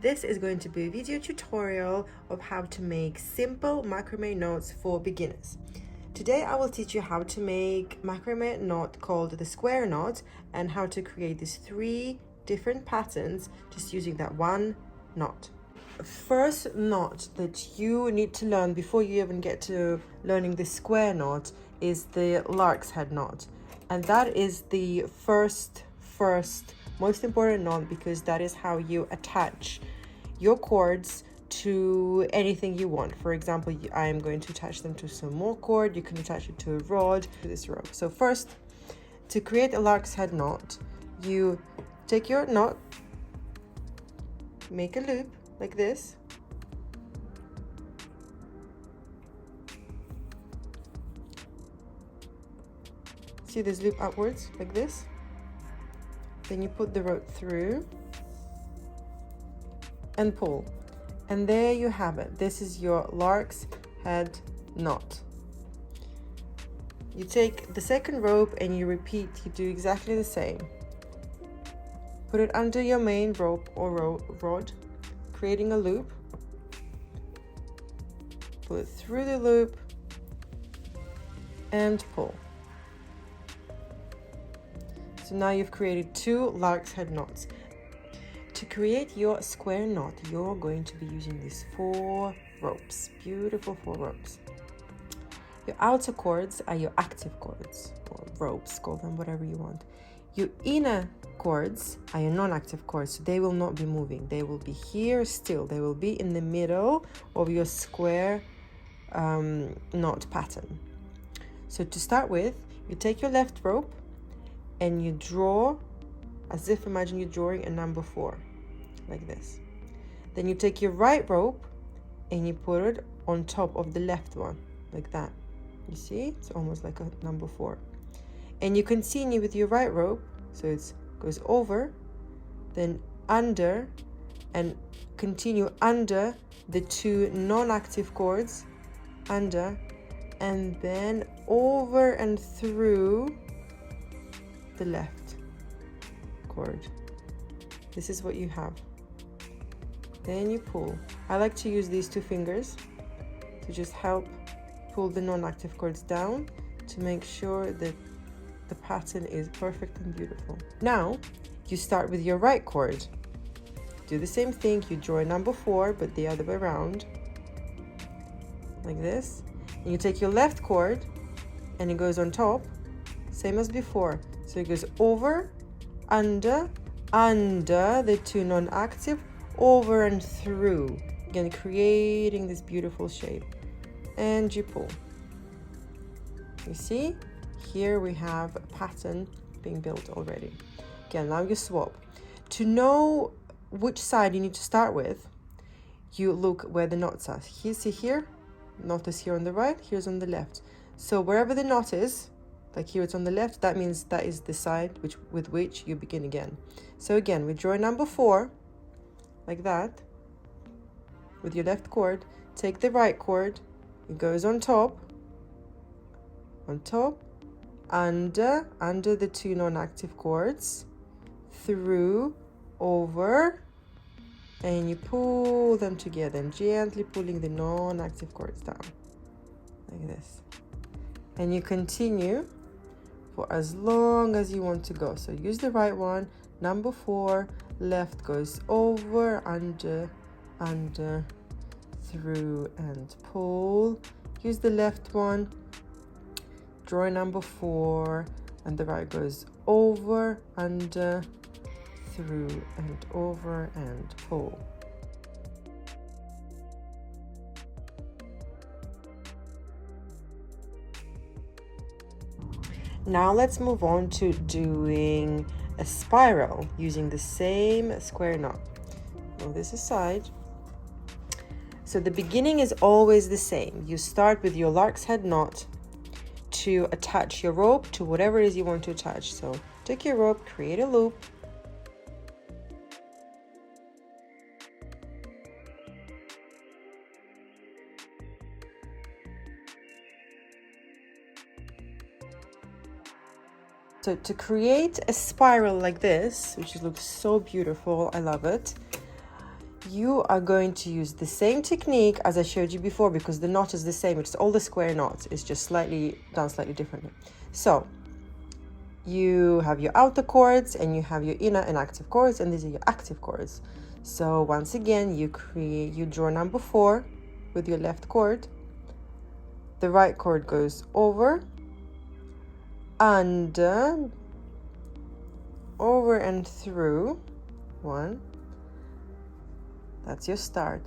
This is going to be a video tutorial of how to make simple macrame knots for beginners. Today I will teach you how to make macrame knot called the square knot and how to create these 3 different patterns just using that one knot. First knot that you need to learn before you even get to learning the square knot is the lark's head knot, and that is the first most important knot because that is how you attach your cords to anything you want. For example, I am going to attach them to some more cord. You can attach it to a rod, to this rope. So first, to create a lark's head knot, you take your knot, make a loop like this, see this loop upwards like this, then you put the rope through and pull, and there you have it. This is your lark's head knot. You take the second rope and you repeat, you do exactly the same. Put it under your main rope or rod, creating a loop, pull it through the loop and pull. So now you've created 2 lark's head knots. To create your square knot, you're going to be using these 4 ropes, beautiful 4 ropes. Your outer cords are your active cords, or ropes, call them whatever you want. Your inner cords are your non-active cords, so they will not be moving. They will be here still. They will be in the middle of your square knot pattern. So to start with, you take your left rope and you draw, as if imagine you're drawing a number 4, like this. Then you take your right rope and you put it on top of the left one, like that. You see, it's almost like a number 4. And you continue with your right rope, so it goes over, then under, and continue under the 2 non-active cords, under, and then over and through the left cord. This is what you have. Then you pull. I like to use these 2 fingers to just help pull the non-active cords down to make sure that the pattern is perfect and beautiful. Now you start with your right cord. Do the same thing. You draw a number 4 but the other way around, like this, and you take your left cord and it goes on top, same as before. So it goes over, under the 2 non-active, over and through, again creating this beautiful shape, and you pull. You see, here we have a pattern being built already. Again, now you swap. To know which side you need to start with, you look where the knots are. See here, knot is here on the right, here's on the left. So wherever the knot is, like here it's on the left, that means that is the side with which you begin again. So again, we draw number 4, like that, with your left cord. Take the right cord, it goes on top, under the 2 non-active cords, through, over, and you pull them together, and gently pulling the non-active cords down, like this. And you continue for as long as you want to go. So use the right one, number 4, left goes over, under, through, and pull. Use the left one, draw number 4, and the right goes over, under, through, and over, and pull. Now let's move on to doing a spiral using the same square knot. Move this aside. So the beginning is always the same. You start with your lark's head knot to attach your rope to whatever it is you want to attach. So take your rope, create a loop, so to create a spiral like this, which looks so beautiful, I love it, you are going to use the same technique as I showed you before, because the knot is the same. It's all the square knots. It's just slightly done slightly differently. So you have your outer cords and you have your inner inactive cords, and these are your active cords. So once again, you draw number 4 with your left cord. The right cord goes over, under, over and through. 1. That's your start.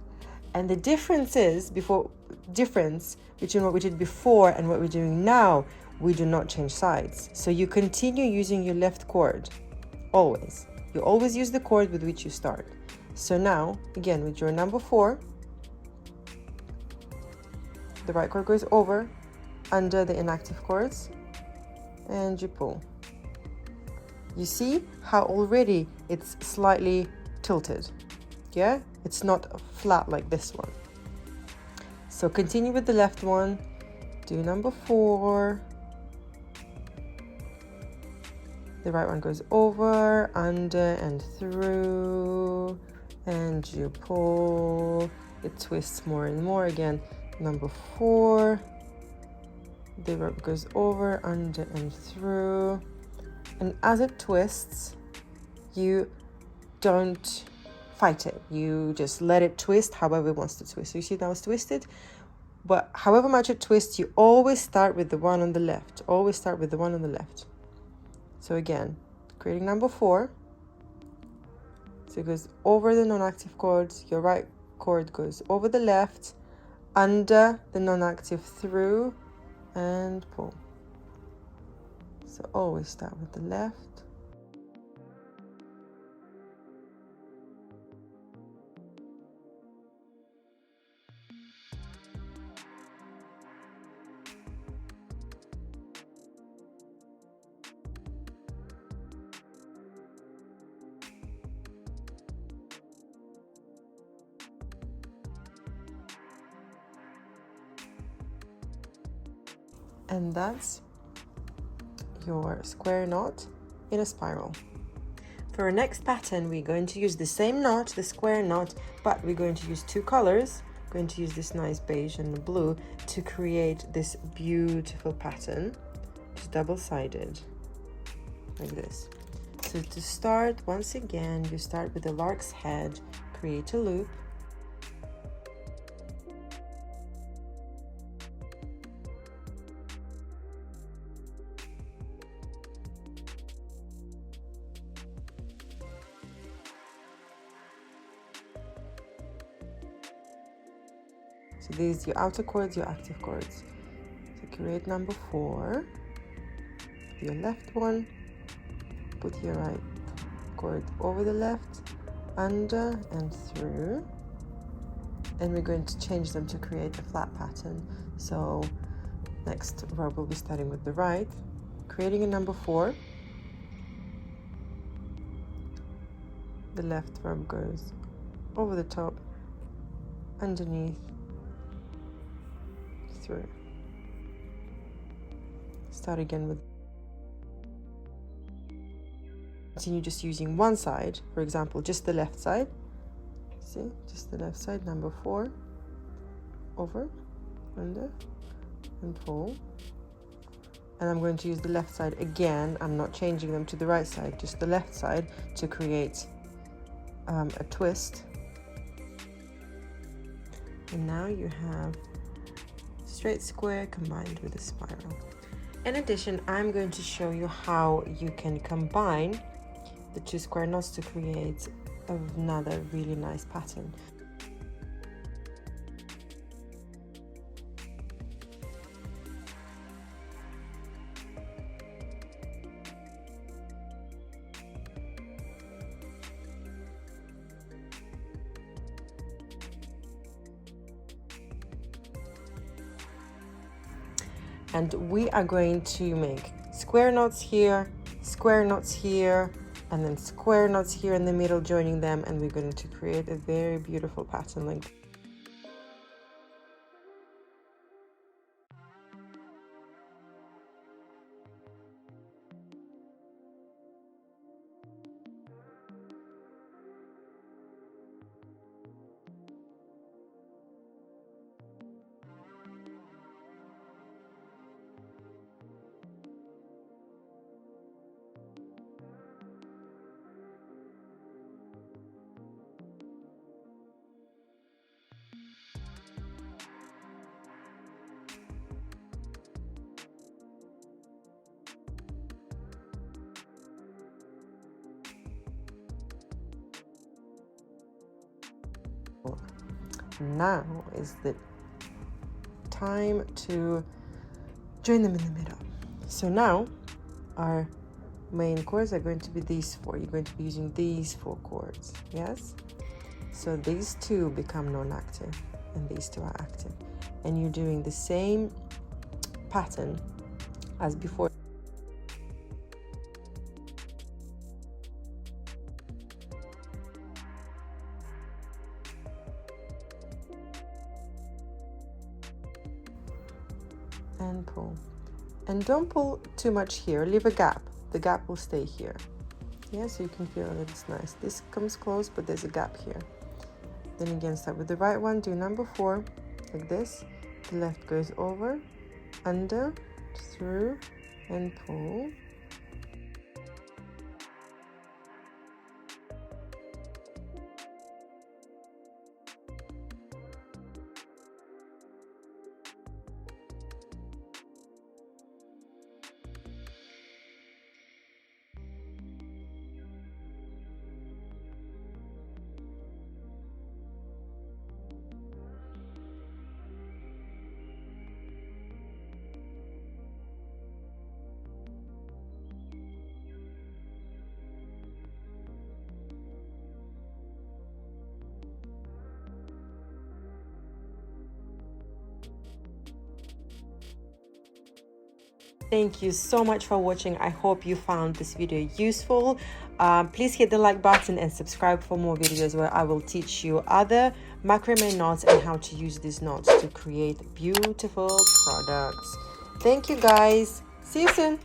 And the difference between what we did before and what we're doing now, we do not change sides. So you continue using your left cord, always. You always use the cord with which you start. So now, again, we draw number 4. The right cord goes over, under the inactive cords, and you pull. You see how already it's slightly tilted? Yeah? It's not flat like this one. So continue with the left one. Do number 4. The right one goes over, under, and through, and you pull. It twists more and more. Again, number 4. The rope goes over, under, and through. And as it twists, you don't fight it. You just let it twist however it wants to twist. So you see now it's twisted, but however much it twists, you always start with the one on the left. Always start with the one on the left. So again, creating number 4. So it goes over the non-active cords. Your right cord goes over the left, under the non-active, through, and pull. So always start with the left. And that's your square knot in a spiral. For our next pattern, we're going to use the same knot, the square knot, but we're going to use 2 colors. We're going to use this nice beige and blue to create this beautiful pattern. It's double-sided, like this. So to start, once again, you start with the lark's head, create a loop. So these are your outer cords, your active cords. So create number 4, your left one, put your right cord over the left, under and through, and we're going to change them to create a flat pattern. So next row we'll be starting with the right, creating a number 4. The left row goes over the top, underneath, through. Start again with, continue just using one side, for example, just the left side. See, just the left side, number 4, over, under, and pull. And I'm going to use the left side again. I'm not changing them to the right side, just the left side to create a twist. And now you have straight square combined with a spiral. In addition, I'm going to show you how you can combine the 2 square knots to create another really nice pattern. And we are going to make square knots here, and then square knots here in the middle, joining them, and we're going to create a very beautiful pattern like that. beautiful. Now is the time to join them in the middle. So now our main chords are going to be these four. You're going to be using these four chords, yes? So these two become non-active and these two are active. And you're doing the same pattern as before. And pull. And don't pull too much here, leave a gap. The gap will stay here. Yeah, so you can feel that it's nice. This comes close, but there's a gap here. Then again, start with the right one, do number 4, like this. The left goes over, under, through, and pull. Thank you so much for watching. I hope you found this video useful. Please hit the like button and subscribe for more videos where I will teach you other macrame knots and how to use these knots to create beautiful products. Thank you guys. See you soon.